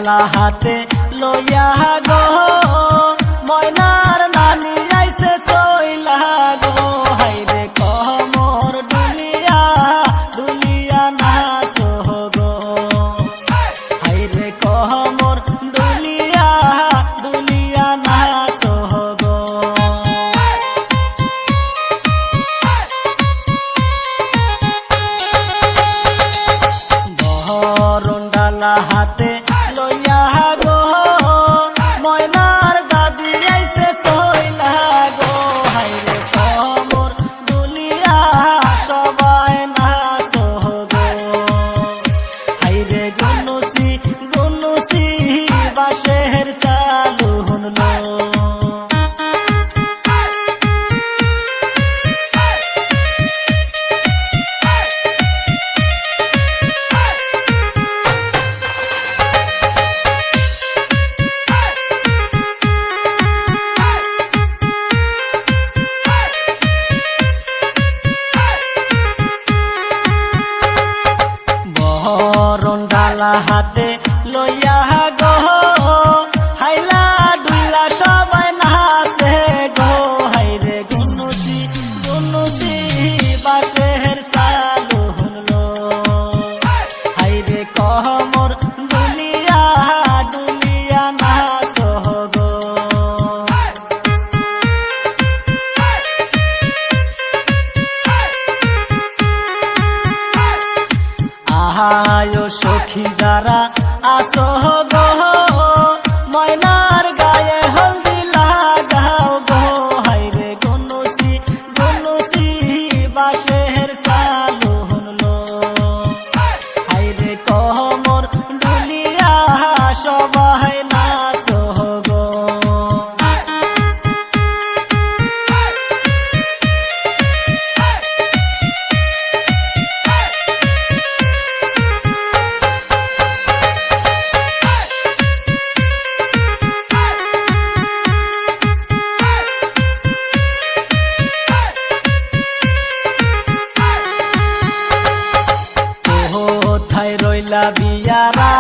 ডালা হাতে লইয়া গো ময়নার নানি আইছে চইলা গো হাইরে কমর ডুলিয়া ডুলিয়া নাচো গো হাইরে কমর ডুলিয়া ডুলিয়া নাচো গো বহরণ ডালা হাতে লইয়া গো ময়নার দাদি আইছে চইলা গো হাইরে কমর দুলিয়া সবাই নাচো গো হাইরে গুনুসি গুনুসি বাঁশের চালু হুনলো বহরণ ডালা হাতে লইয়া গো হাইলা ডুইলা সবাই নাচে গো হাইরে গুনুসি গুনুসি বাঁশের চালু হুনলো হাইরে কমর ডুলিয়া ডুলিয়া নাচো গো আহায়ো সখী যারা আসো গো ময়নার গায়ে হলদি লাগাও গো হাইরে গুনুসি গুনুসি বাঁশের চালু হুনলো হাইরে কমর ডুলিয়া সবাই নাচো গো কোথায় রইলা বিয়ারা